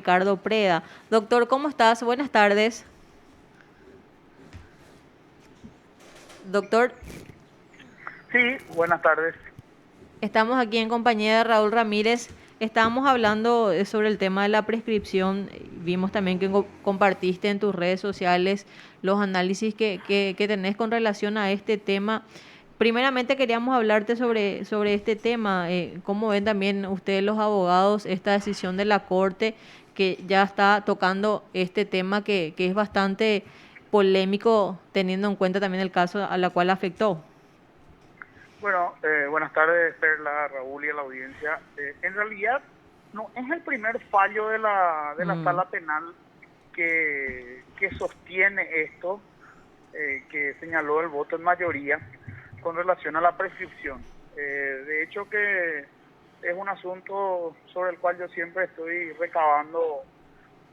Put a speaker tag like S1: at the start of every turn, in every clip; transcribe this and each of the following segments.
S1: Ricardo Preda. Doctor, ¿cómo estás? Buenas tardes. Doctor,
S2: Sí, buenas tardes.
S1: estamos aquí en compañía de Raúl Ramírez. Estábamos hablando sobre el tema de la prescripción. Vimos también que compartiste en tus redes sociales los análisis que tenés con relación a este tema. Primeramente queríamos hablarte sobre este tema. ¿Cómo ven también ustedes los abogados esta decisión de la Corte que ya está tocando este tema que es bastante polémico teniendo en cuenta también el caso a la cual afectó?
S2: Bueno, buenas tardes, Perla, Raúl y a la audiencia. En realidad, no es el primer fallo de la
S1: Mm,
S2: sala penal que sostiene esto, que señaló el voto en mayoría con relación a la prescripción. De hecho, que es un asunto sobre el cual yo siempre estoy recabando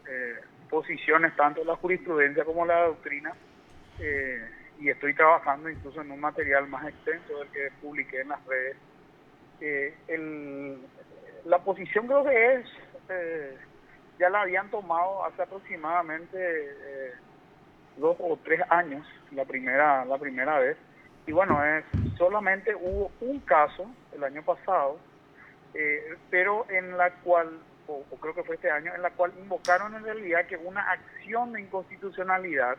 S2: eh, posiciones, tanto en la jurisprudencia como en la doctrina. Y estoy trabajando incluso en un material más extenso del que publiqué en las redes. La posición creo que eh, ya la habían tomado hace aproximadamente 2 o 3 años, la primera vez. Y bueno, solamente hubo un caso el año pasado, pero en la cual, o creo que fue este año, en la cual invocaron en realidad que una acción de inconstitucionalidad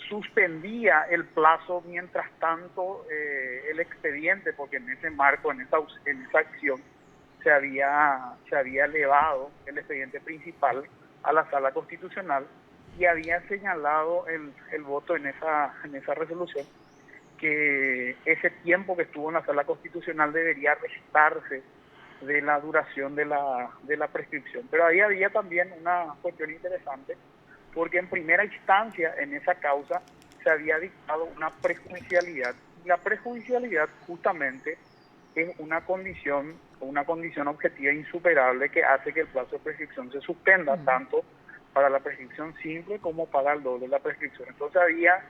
S2: suspendía el plazo mientras tanto el expediente, porque en ese marco, en esa acción, se había elevado el expediente principal a la sala constitucional y había señalado el voto en esa resolución que ese tiempo que estuvo en la sala constitucional debería restarse de la duración de la prescripción. Pero ahí había también una cuestión interesante, porque en primera instancia en esa causa se había dictado una prejudicialidad, y la prejudicialidad justamente es una condición objetiva insuperable que hace que el plazo de prescripción se suspenda,
S1: mm.
S2: tanto para la prescripción simple como para el doble de la prescripción. Entonces había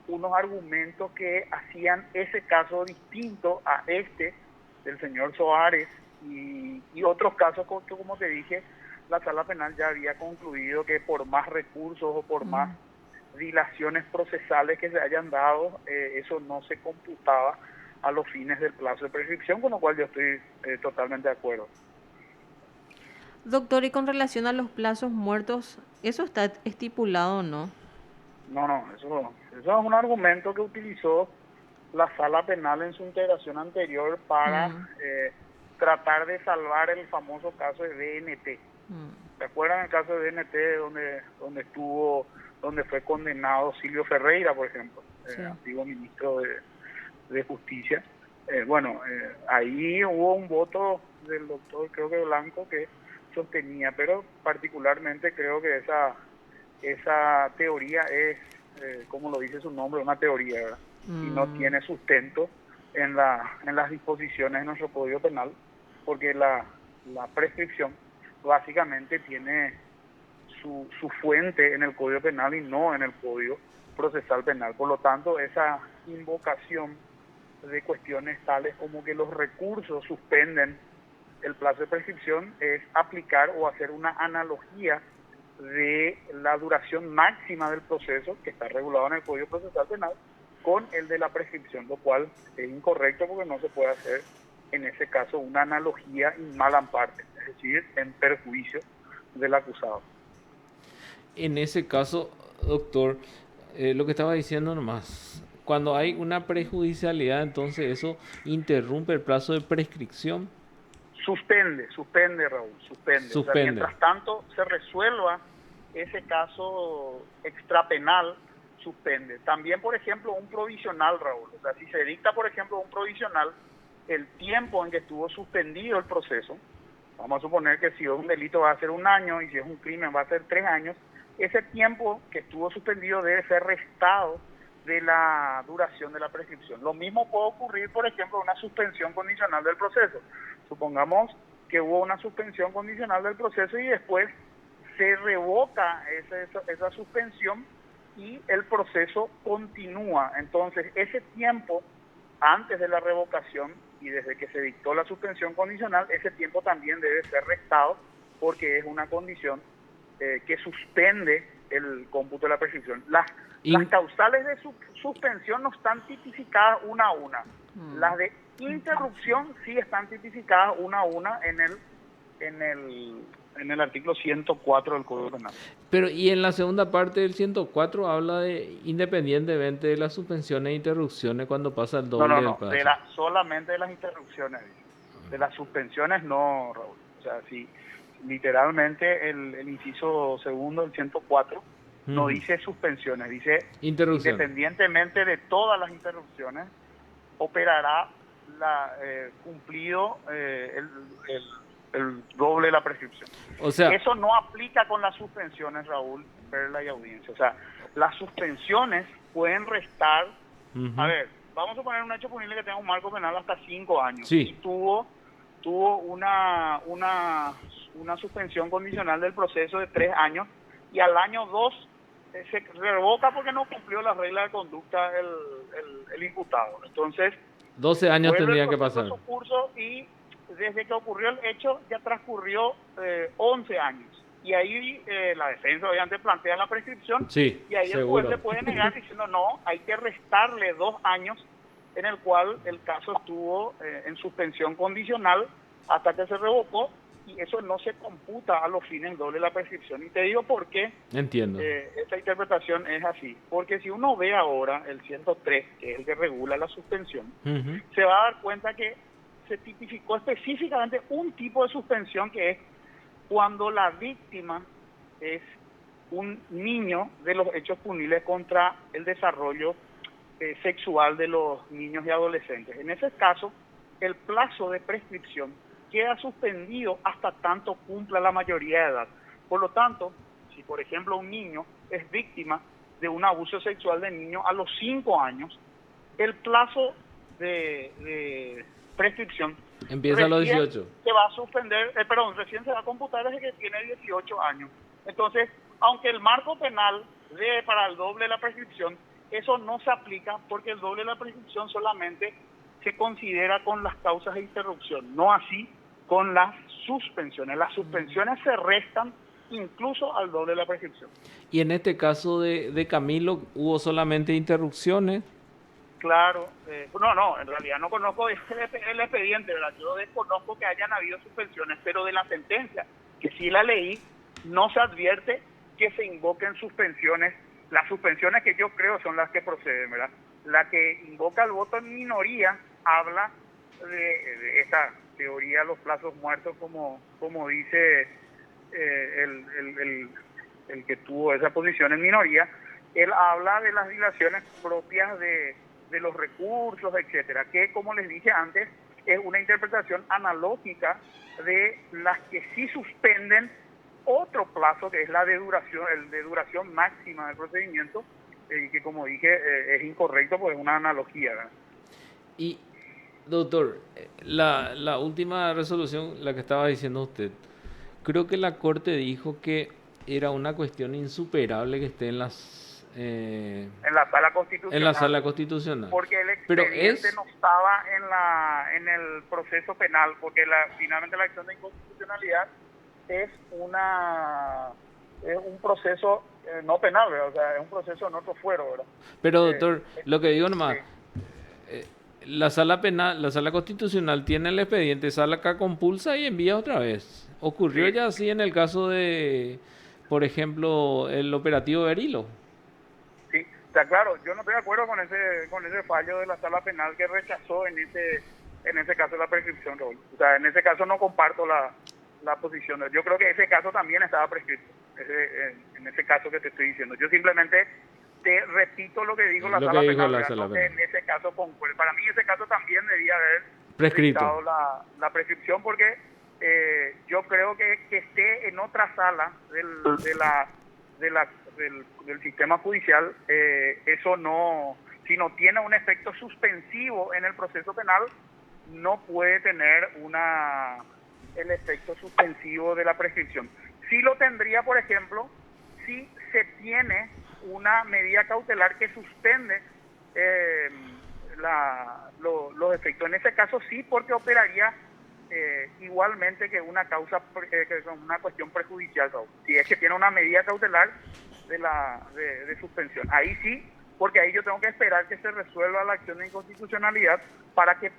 S2: unos argumentos que hacían ese caso distinto a este del señor Soares y otros casos que, como te dije, la sala penal ya había concluido que por más recursos o por más
S1: Mm.
S2: dilaciones procesales que se hayan dado, eso no se computaba a los fines del plazo de prescripción, con lo cual yo estoy totalmente de acuerdo.
S1: Doctor, y con relación a los plazos muertos, ¿eso está estipulado o no?
S2: No, no, eso es un argumento que utilizó la sala penal en su integración anterior para
S1: Mm,
S2: tratar de salvar el famoso caso de DNT.
S1: mm,
S2: ¿Se acuerdan el caso de DNT donde fue condenado Silvio Ferreira, por ejemplo,
S1: sí.
S2: antiguo ministro de Justicia? Bueno, ahí hubo un voto del doctor, creo que Blanco, que sostenía, pero particularmente creo que esa teoría es, como lo dice su nombre, una teoría, ¿verdad? Y no
S1: Mm.
S2: tiene sustento en las disposiciones de nuestro Código Penal, porque la prescripción básicamente tiene su fuente en el Código Penal y no en el Código Procesal Penal. Por lo tanto, esa invocación de cuestiones tales como que los recursos suspenden el plazo de prescripción es aplicar o hacer una analogía de la duración máxima del proceso, que está regulado en el Código Procesal Penal, con el de la prescripción, lo cual es incorrecto porque no se puede hacer en ese caso una analogía in malam parte, es decir, en perjuicio del acusado.
S3: En ese caso, doctor, lo que estaba diciendo nomás, cuando hay una prejudicialidad, entonces eso interrumpe el plazo de prescripción,
S2: Suspende, Raúl, suspende. O sea,
S3: suspende.
S2: mientras tanto se resuelva ese caso extrapenal, suspende. También, por ejemplo, un provisional, Raúl. O sea, si se dicta, por ejemplo, un provisional, el tiempo en que estuvo suspendido el proceso, vamos a suponer que si es un delito va a ser 1 año y si es un crimen va a ser 3 años, ese tiempo que estuvo suspendido debe ser restado de la duración de la prescripción. Lo mismo puede ocurrir, por ejemplo, una suspensión condicional del proceso. Supongamos que hubo una suspensión condicional del proceso y después se revoca esa suspensión y el proceso continúa. Entonces, ese tiempo antes de la revocación y desde que se dictó la suspensión condicional, ese tiempo también debe ser restado porque es una condición que suspende el cómputo de la prescripción. Las causales de suspensión no están tipificadas una a una. Las de interrupción sí están tipificadas una a una en el artículo 104 del Código Penal.
S3: Pero y en la segunda parte del 104 habla de independientemente de las suspensiones e interrupciones cuando pasa el doble del plazo.
S2: Solamente de las interrupciones. De las suspensiones no, Raúl. O sea, sí, literalmente el inciso segundo del 104 no dice suspensiones, dice independientemente de todas las interrupciones, operará cumplido el doble de la prescripción.
S3: O sea,
S2: eso no aplica con las suspensiones, Raúl, Perla y audiencia. O sea, las suspensiones pueden restar. A ver, vamos a poner un hecho punible que tenga un marco penal hasta 5 años.
S3: Sí.
S2: Y tuvo una suspensión condicional del proceso de 3 años y al año 2 se revoca porque no cumplió las reglas de conducta el imputado. Entonces,
S3: 12 años tendría que pasar.
S2: Su curso y desde que ocurrió el hecho ya transcurrió 11 años. Y ahí la defensa obviamente plantea la prescripción,
S3: sí,
S2: y ahí
S3: seguro.
S2: el juez le puede negar diciendo no, hay que restarle 2 años en el cual el caso estuvo en suspensión condicional hasta que se revocó, y eso no se computa a los fines del doble de la prescripción. Y te digo por qué.
S3: Entiendo.
S2: Esta interpretación es así. Porque si uno ve ahora el 103, que es el que regula la suspensión, se va a dar cuenta que se tipificó específicamente un tipo de suspensión, que es cuando la víctima es un niño de los hechos punibles contra el desarrollo sexual de los niños y adolescentes. En ese caso, el plazo de prescripción queda suspendido hasta tanto cumpla la mayoría de edad. Por lo tanto, si por ejemplo un niño es víctima de un abuso sexual de niño a los 5 años, el plazo de prescripción
S3: empieza a los 18.
S2: Se va a suspender, recién se va a computar desde que tiene 18 años. Entonces, aunque el marco penal dé para el doble de la prescripción, eso no se aplica porque el doble de la prescripción solamente se considera con las causas de interrupción, no así con las suspensiones. Las suspensiones se restan incluso al doble de la prescripción.
S3: Y en este caso de Camilo, ¿hubo solamente interrupciones?
S2: Claro, en realidad no conozco el expediente, ¿verdad? Yo desconozco que hayan habido suspensiones, pero de la sentencia, que sí la leí, no se advierte que se invoquen suspensiones. Las suspensiones que yo creo son las que proceden, ¿verdad? La que invoca el voto en minoría habla de esta teoría de los plazos muertos, como dice el que tuvo esa posición en minoría. Él habla de las dilaciones propias de los recursos, etcétera, que como les dije antes, es una interpretación analógica de las que sí suspenden otro plazo, que es la de duración, el de duración máxima del procedimiento, que como dije es incorrecto porque es una analogía, ¿verdad?
S3: Y doctor, la última resolución, la que estaba diciendo usted, creo que la Corte dijo que era una cuestión insuperable que esté en la
S2: sala constitucional.
S3: En la sala constitucional.
S2: Porque el expediente no estaba en el proceso penal, porque finalmente la acción de inconstitucionalidad es un proceso no penal, ¿verdad? O sea, es un proceso en otro fuero, ¿verdad?
S3: Pero doctor, lo que digo nomás, la sala penal, la sala constitucional tiene el expediente, sala acá compulsa y envía otra vez. Ocurrió ya así en el caso de, por ejemplo, el operativo Berilo.
S2: Sí, está claro, yo no estoy de acuerdo con ese fallo de la sala penal que rechazó en ese caso la prescripción, Raúl. O sea, en ese caso no comparto la posición. Yo creo que ese caso también estaba prescrito, en ese caso que te estoy diciendo. Yo simplemente te repito lo que dijo la sala penal. En ese caso, para mí ese caso también debía haber prescrito la prescripción, porque yo creo que esté en otra sala del sistema judicial, eso no, si no tiene un efecto suspensivo en el proceso penal, no puede tener el efecto suspensivo de la prescripción. Sí lo tendría, por ejemplo, si se tiene una medida cautelar que suspende los efectos. En ese caso sí, porque operaría igualmente que una causa, que es una cuestión prejudicial, Raúl. Si es que tiene una medida cautelar de suspensión. Ahí sí, porque ahí yo tengo que esperar que se resuelva la acción de inconstitucionalidad para que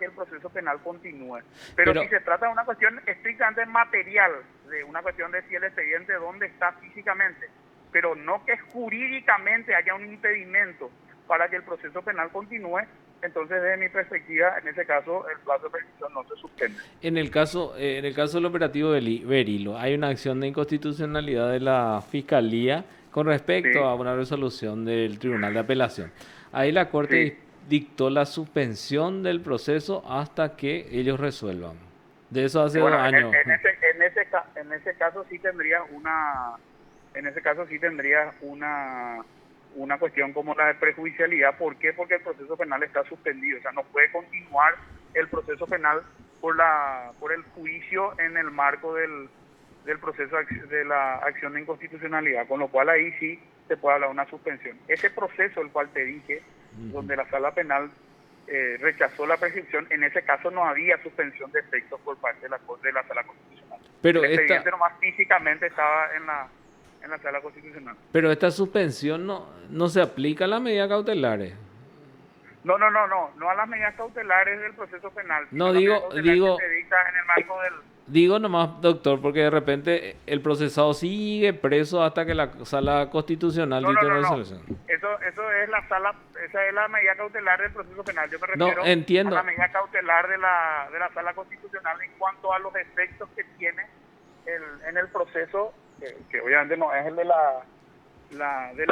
S2: el proceso penal continúe. Pero si se trata de una cuestión estrictamente material, de una cuestión de si el expediente dónde está físicamente, pero no que jurídicamente haya un impedimento para que el proceso penal continúe, entonces desde mi perspectiva, en ese caso, el plazo de prescripción no se suspende.
S3: En el caso del operativo Berilo, hay una acción de inconstitucionalidad de la Fiscalía con respecto a una resolución del Tribunal de Apelación. Ahí la Corte dictó la suspensión del proceso hasta que ellos resuelvan. De eso hace 2 años.
S2: En ese caso sí tendría una cuestión como la de prejudicialidad. ¿Por qué? Porque el proceso penal está suspendido. O sea, no puede continuar el proceso penal por el juicio en el marco del proceso de la acción de inconstitucionalidad, con lo cual ahí sí se puede hablar de una suspensión. Ese proceso, el cual te dije, donde la sala penal rechazó la prescripción, en ese caso no había suspensión de efectos por parte de la sala constitucional.
S3: Pero
S2: el expediente nomás físicamente estaba en la sala constitucional.
S3: Pero esta suspensión no se aplica a las medidas cautelares.
S2: No a las medidas cautelares del proceso penal.
S3: No, digo,
S2: que se dicta en el marco del...
S3: Digo nomás, doctor, porque de repente el procesado sigue preso hasta que la sala constitucional dicte una resolución.
S2: Eso es esa es la medida cautelar del proceso penal. Yo me refiero
S3: entiendo.
S2: a la medida cautelar de la sala constitucional en cuanto a los efectos que tiene en el proceso, que obviamente no es el de la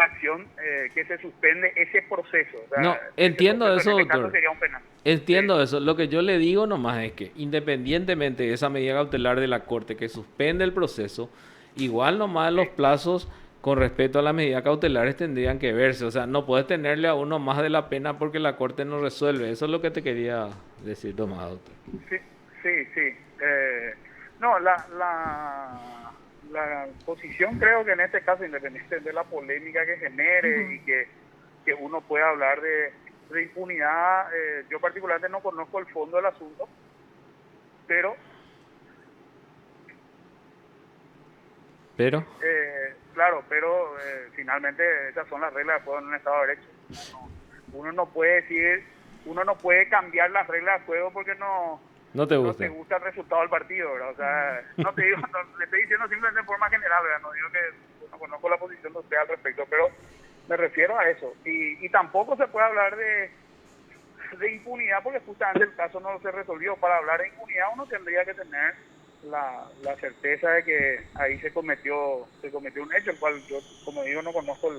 S2: acción, que se suspende ese proceso. O sea,
S3: no, entiendo eso, doctor.
S2: Sería un penal.
S3: Entiendo eso. Lo que yo le digo nomás es que independientemente de esa medida cautelar de la Corte que suspende el proceso, igual nomás los plazos con respecto a las medidas cautelares tendrían que verse. O sea, no puedes tenerle a uno más de la pena porque la Corte no resuelve. Eso es lo que te quería decir, Tomás, doctor.
S2: Sí. No, la posición creo que en este caso, independiente de la polémica que genere y que uno pueda hablar de impunidad, yo particularmente no conozco el fondo del asunto, pero finalmente esas son las reglas de juego en un Estado de Derecho. Uno no puede cambiar las reglas de juego porque no te gusta el resultado del partido, ¿verdad? O sea, no te digo, le estoy diciendo simplemente de forma general, ¿verdad? No digo que no conozco la posición de usted al respecto, pero me refiero a eso. Y tampoco se puede hablar de impunidad porque justamente el caso no se resolvió. Para hablar de impunidad uno tendría que tener la certeza de que ahí se cometió un hecho, el cual yo, como digo, no conozco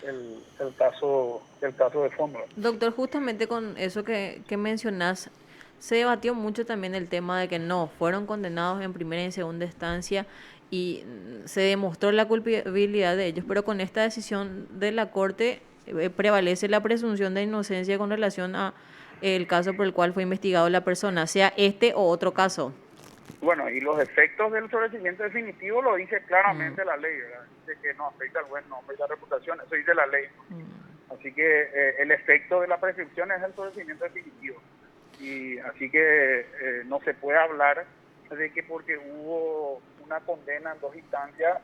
S2: el caso de fondo.
S1: Doctor, justamente con eso que mencionás, se debatió mucho también el tema de que no fueron condenados en primera y en segunda instancia y se demostró la culpabilidad de ellos, pero con esta decisión de la Corte prevalece la presunción de inocencia con relación a el caso por el cual fue investigado la persona, sea este o otro caso.
S2: Bueno, y los efectos del sobreseimiento definitivo lo dice claramente la ley, ¿verdad? Dice que no afecta al buen nombre y la reputación, eso dice la ley. Así que el efecto de la prescripción es el sobreseimiento definitivo. Y así que no se puede hablar de que porque hubo una condena en 2 instancias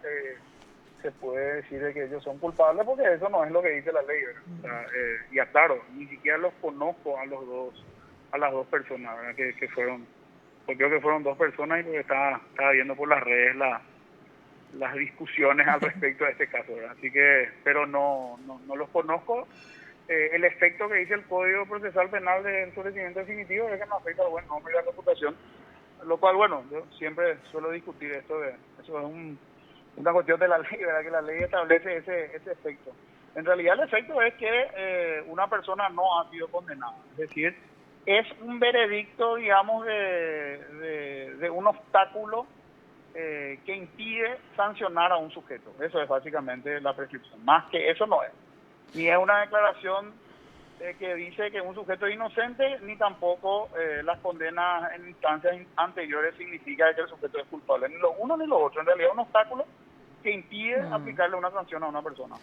S2: se puede decir de que ellos son culpables, porque eso no es lo que dice la ley, ¿verdad? O sea, y aclaro, ni siquiera los conozco a las dos personas, ¿verdad? Que fueron, porque creo que fueron 2 personas y porque estaba viendo por las redes las discusiones al respecto de este caso, ¿verdad? Así que, pero no los conozco. El efecto que dice el Código Procesal Penal del sobreseimiento definitivo es que no afecta al buen nombre y la reputación, lo cual, bueno, yo siempre suelo discutir eso es una cuestión de la ley, ¿verdad? Que la ley establece ese efecto. En realidad el efecto es que una persona no ha sido condenada, es decir, es un veredicto, digamos, de un obstáculo que impide sancionar a un sujeto. Eso es básicamente la prescripción. Más que eso no es. Ni es una declaración que dice que un sujeto es inocente, ni tampoco las condenas en instancias anteriores significa que el sujeto es culpable. Ni lo uno ni lo otro. En realidad es un obstáculo que impide aplicarle una sanción a una persona.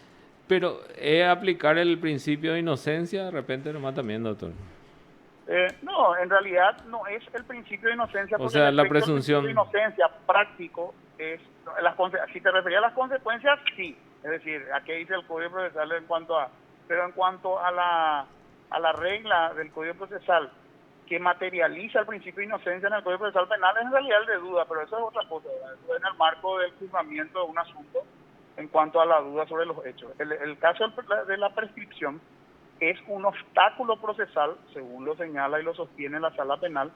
S3: Pero es aplicar el principio de inocencia de repente nomás también, doctor.
S2: No, en realidad no es el principio de inocencia,
S3: O
S2: porque
S3: sea,
S2: el
S3: la
S2: efecto del principio
S3: presunción.
S2: de inocencia práctico es, si te referías a las consecuencias, sí, es decir, a qué dice el Código Procesal en cuanto a, pero en cuanto a la regla del Código Procesal que materializa el principio de inocencia en el Código Procesal Penal, es en realidad el de duda, pero eso es otra cosa, ¿verdad? Eso es en el marco del juzgamiento de un asunto en cuanto a la duda sobre los hechos. El caso de la prescripción es un obstáculo procesal, según lo señala y lo sostiene la sala penal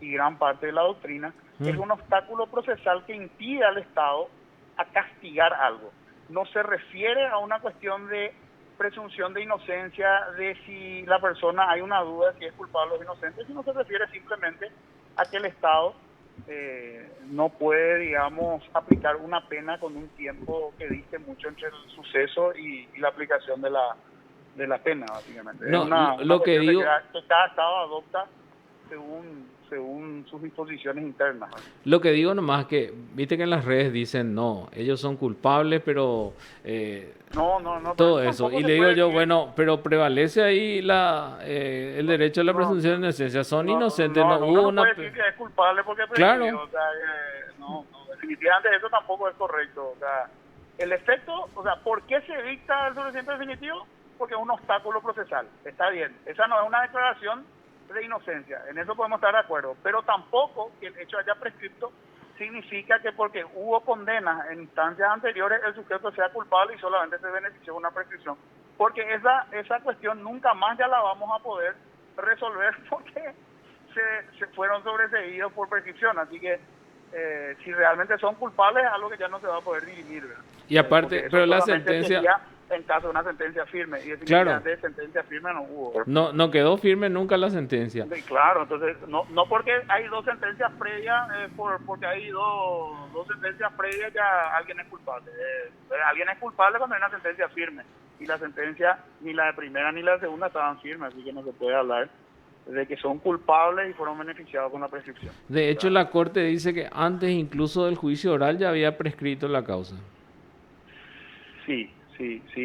S2: y gran parte de la doctrina, es un obstáculo procesal que impide al Estado a castigar algo. No se refiere a una cuestión de presunción de inocencia, de si la persona hay una duda de si es culpable o inocente, sino se refiere simplemente a que el Estado no puede, digamos, aplicar una pena con un tiempo que diste mucho entre el suceso y la aplicación de la pena, básicamente. Es
S3: No,
S2: una
S3: lo que
S2: cuestión de
S3: digo,
S2: que cada Estado adopta según sus disposiciones internas.
S3: lo que digo nomás que, viste que en las redes dicen, no, ellos son culpables, pero
S2: No, pero
S3: todo
S2: eso
S3: eso.
S2: tampoco
S3: Y
S2: se
S3: le digo
S2: puede
S3: yo,
S2: decir.
S3: bueno, pero prevalece ahí el derecho a la
S2: No,
S3: presunción de inocencia. Son inocentes,
S2: no,
S3: no
S2: uno
S3: hubo
S2: no
S3: una...
S2: puede decir que es culpable porque prescribió,
S3: Claro,
S2: o sea, definitivamente eso tampoco es correcto, o sea, el efecto, o sea, ¿por qué se dicta el sobreseimiento definitivo? Porque es un obstáculo procesal, está bien, esa no es una declaración de inocencia, en eso podemos estar de acuerdo, pero tampoco que el hecho haya prescripto significa que porque hubo condenas en instancias anteriores el sujeto sea culpable y solamente se benefició de una prescripción, porque esa cuestión nunca más ya la vamos a poder resolver porque se fueron sobreseídos por prescripción, así que si realmente son culpables es algo que ya no se va a poder dirimir, ¿verdad?
S3: y
S2: Porque
S3: aparte,
S2: eso
S3: pero la
S2: solamente
S3: sentencia,
S2: sería en caso de una sentencia firme y
S3: claro,
S2: definitivamente de sentencia firme no hubo.
S3: no quedó firme nunca la sentencia.
S2: Sí, claro, entonces no porque hay dos sentencias previas, porque hay dos sentencias previas ya alguien es culpable. Alguien es culpable cuando hay una sentencia firme y la sentencia ni la de primera ni la de segunda estaban firmes, así que no se puede hablar de que son culpables y fueron beneficiados con la prescripción.
S3: De
S2: O
S3: hecho,
S2: sea,
S3: la Corte dice que antes incluso del juicio oral ya había prescrito la causa.
S2: sí,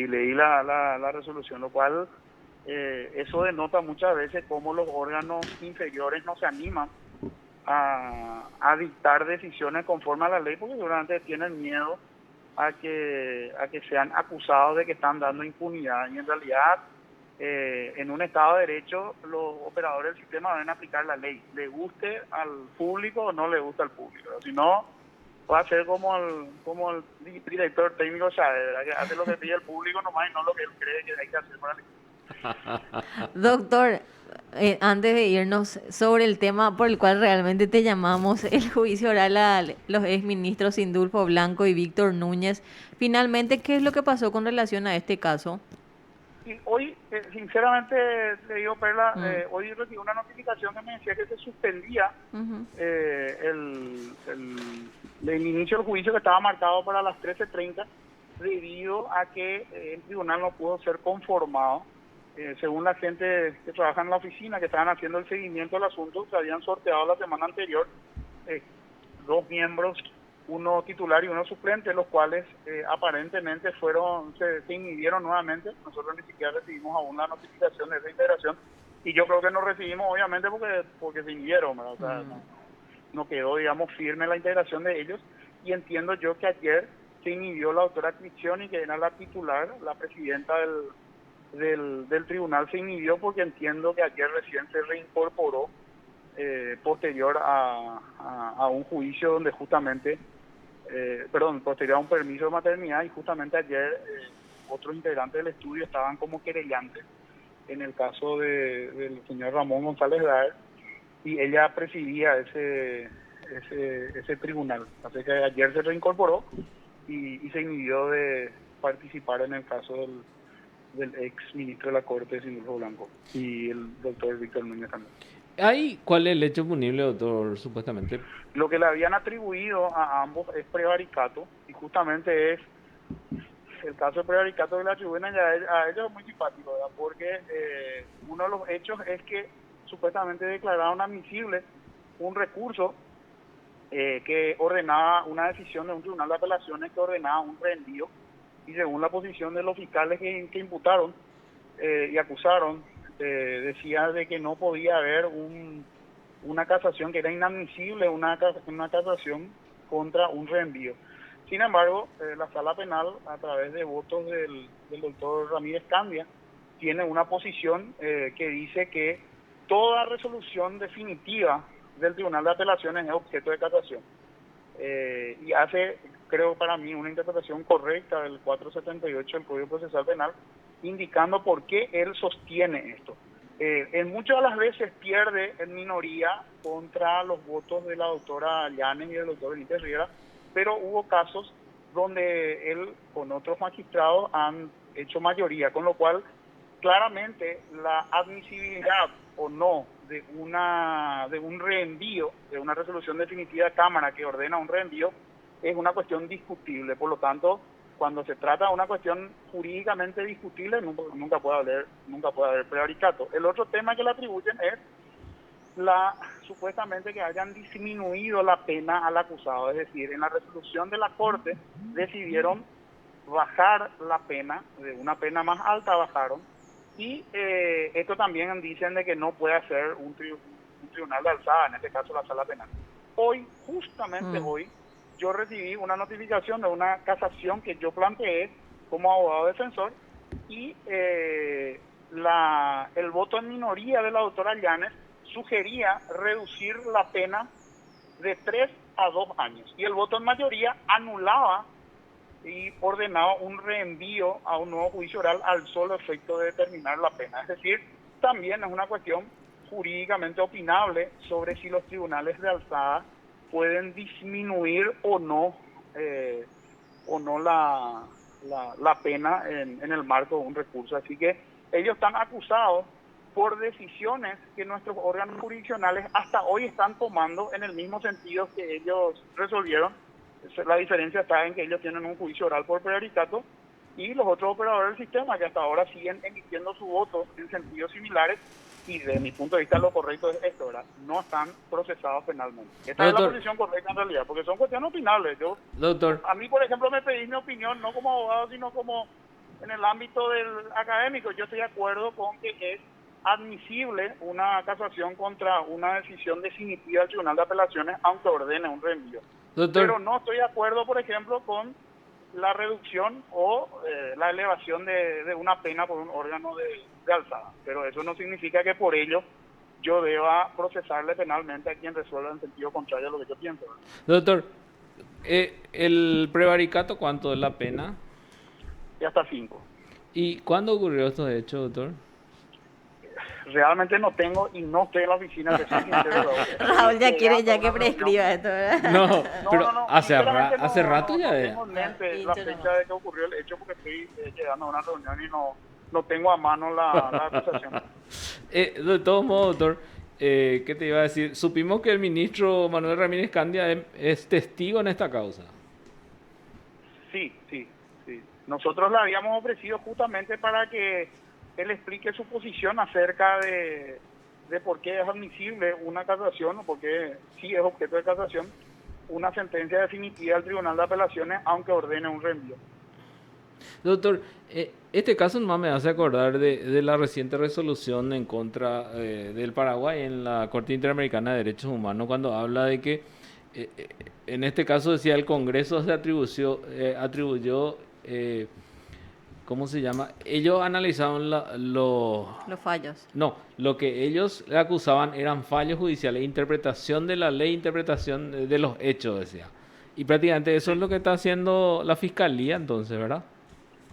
S2: leí la resolución, lo cual eso denota muchas veces cómo los órganos inferiores no se animan a dictar decisiones conforme a la ley porque seguramente tienen miedo a que sean acusados de que están dando impunidad y en realidad en un Estado de Derecho los operadores del sistema deben aplicar la ley, le guste al público o no le gusta al público, si no va a ser como el director técnico, sabe, ¿verdad? Que hace lo que pide el público nomás y no lo que él cree que hay que hacer para el
S1: Doctor, antes de irnos sobre el tema por el cual realmente te llamamos, el juicio oral a los exministros Sindulfo Blanco y Víctor Núñez, finalmente, ¿qué es lo que pasó con relación a este caso?
S2: Y hoy, sinceramente, le digo, Perla,
S1: Mm,
S2: hoy recibí una notificación que me decía que se suspendía
S1: ujú.
S2: el inicio del juicio que estaba marcado para las 13:30 debido a que el tribunal no pudo ser conformado. Según la gente que trabaja en la oficina, que estaban haciendo el seguimiento del asunto, se habían sorteado la semana anterior eh, dos miembros, uno titular y uno suplente, los cuales aparentemente se inhibieron nuevamente. Nosotros ni siquiera recibimos aún la notificación de esa integración y yo creo que no recibimos obviamente porque se inhibieron, ¿verdad? O sea, no quedó, digamos, firme la integración de ellos y entiendo yo que ayer se inhibió la doctora Cristioni, que era la titular, la presidenta del tribunal, se inhibió porque entiendo que ayer recién se reincorporó posterior a un juicio donde justamente, posterior a un permiso de maternidad y justamente ayer otros integrantes del estudio estaban como querellantes en el caso del señor Ramón González Daer y ella presidía ese tribunal. Así que ayer se reincorporó y se inhibió de participar en el caso del ex ministro de la Corte, Sindulfo Blanco, y el doctor Víctor Núñez también.
S3: ¿Ahí cuál es el hecho punible, doctor, supuestamente?
S2: Lo que le habían atribuido a ambos es prevaricato, y justamente es el caso de prevaricato que le atribuyen a ellos es muy simpático, ¿verdad? Porque uno de los hechos es que supuestamente declararon admisible un recurso que ordenaba una decisión de un tribunal de apelaciones que ordenaba un reenvío, y según la posición de los fiscales que imputaron y acusaron decía de que no podía haber una casación, que era inadmisible una casación contra un reenvío. Sin embargo, la Sala Penal, a través de votos del doctor Ramírez Candia, tiene una posición que dice que toda resolución definitiva del Tribunal de Apelaciones es objeto de casación. Y hace, creo para mí, una interpretación correcta del 478 del Código Procesal Penal, indicando por qué él sostiene esto. En muchas de las veces pierde en minoría contra los votos de la doctora Llanes y del doctor Benítez Riera, pero hubo casos donde él con otros magistrados han hecho mayoría, con lo cual claramente la admisibilidad o no de un reenvío, de una resolución definitiva de Cámara que ordena un reenvío, es una cuestión discutible. Por lo tanto, cuando se trata de una cuestión jurídicamente discutible, nunca puede haber prevaricato. El otro tema que le atribuyen es supuestamente que hayan disminuido la pena al acusado, es decir, en la resolución de la Corte decidieron bajar la pena, de una pena más alta bajaron, y esto también dicen de que no puede hacer un tribunal de alzada, en este caso la Sala Penal. Hoy, justamente hoy, yo recibí una notificación de una casación que yo planteé como abogado defensor, y el voto en minoría de la doctora Llanes sugería reducir la pena de 3 a 2 años, y el voto en mayoría anulaba y ordenaba un reenvío a un nuevo juicio oral al solo efecto de determinar la pena. Es decir, también es una cuestión jurídicamente opinable sobre si los tribunales de alzada pueden disminuir o no la pena en el marco de un recurso. Así que ellos están acusados por decisiones que nuestros órganos jurisdiccionales hasta hoy están tomando en el mismo sentido que ellos resolvieron. La diferencia está en que ellos tienen un juicio oral por prevaricato y los otros operadores del sistema que hasta ahora siguen emitiendo su voto en sentidos similares, y desde mi punto de vista lo correcto es esto, ¿verdad? No están procesados penalmente. Esta es la posición correcta en realidad, porque son cuestiones opinables. A mí, por ejemplo, me pedís mi opinión, no como abogado, sino como en el ámbito del académico. Yo estoy de acuerdo con que es admisible una casación contra una decisión definitiva del Tribunal de Apelaciones, aunque ordene un reenvío. Pero no estoy de acuerdo, por ejemplo, con la reducción o la elevación de una pena por un órgano de alzada. Pero eso no significa que por ello yo deba procesarle penalmente a quien resuelva en sentido contrario a lo que yo pienso.
S3: Doctor, ¿el prevaricato cuánto es la pena?
S2: Y hasta 5.
S3: ¿Y cuándo ocurrió estos hechos, doctor?
S2: Realmente no tengo y no estoy en la oficina, te soy sincero.
S1: Raúl ya quiere ya que prescriba esto, ¿verdad?
S3: No, pero
S2: no,
S3: hace rato ya
S2: no tengo en mente la fecha de que ocurrió el hecho, porque estoy llegando a una reunión y no tengo a mano la acusación.
S3: De todos modos, doctor, ¿qué te iba a decir? Supimos que el ministro Manuel Ramírez Candia es testigo en esta causa.
S2: Sí. Nosotros le habíamos ofrecido justamente para que él explique su posición acerca de por qué es admisible una casación, o por qué sí es objeto de casación una sentencia definitiva del Tribunal de Apelaciones, aunque ordene un reenvío.
S3: Doctor, este caso nomás me hace acordar de la reciente resolución en contra del Paraguay en la Corte Interamericana de Derechos Humanos, cuando habla de que, en este caso decía, el Congreso se atribuyó ¿cómo se llama? Ellos analizaban los
S1: fallos.
S3: No, lo que ellos le acusaban eran fallos judiciales, interpretación de la ley, interpretación de los hechos, decía. Y prácticamente eso es lo que está haciendo la Fiscalía entonces, ¿verdad?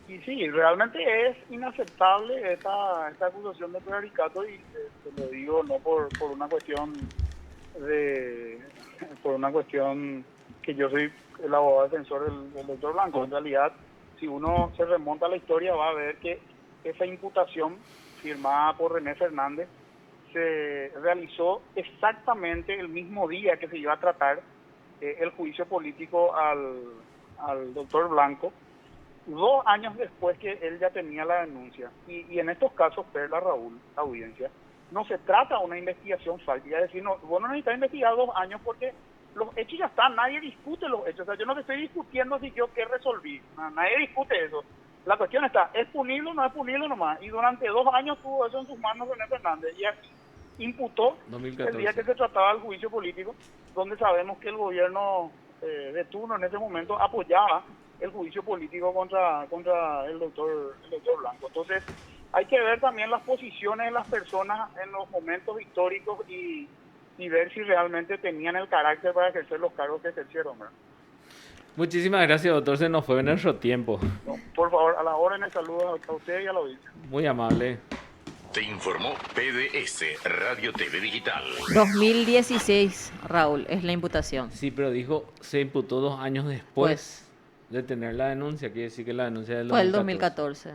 S2: Y sí, realmente es inaceptable esta acusación de prevaricato, y te lo digo no por una cuestión que yo soy el abogado defensor del doctor Blanco. En realidad, si uno se remonta a la historia, va a ver que esa imputación firmada por René Fernández se realizó exactamente el mismo día que se iba a tratar el juicio político al doctor Blanco, 2 años después que él ya tenía la denuncia. Y en estos casos, Perla, Raúl, la audiencia, no se trata de una investigación falsa. Es decir, vos no necesitas investigar 2 años porque los hechos ya están, nadie discute los hechos. O sea, yo no te estoy discutiendo si yo qué resolví, nadie discute eso. La cuestión está, ¿es punible o no es punible nomás? Y durante 2 años tuvo eso en sus manos René Fernández y aquí imputó
S3: 2014.
S2: el día que se trataba del juicio político, donde sabemos que el gobierno de turno en ese momento apoyaba el juicio político contra el doctor Blanco. Entonces, hay que ver también las posiciones de las personas en los momentos históricos y ver si realmente tenían el carácter para ejercer los cargos que ejercieron, ¿verdad?
S3: Muchísimas gracias, doctor. Se nos fue nuestro tiempo.
S2: No, por favor, a la orden, saludos a usted y a la audiencia.
S3: Muy amable.
S4: Te informó PDS Radio TV Digital.
S1: 2016, Raúl, es la imputación.
S3: Sí, pero dijo, se imputó 2 años después de tener la denuncia. Quiere decir que la denuncia es del
S1: Fue el
S3: 2014.
S1: 2014.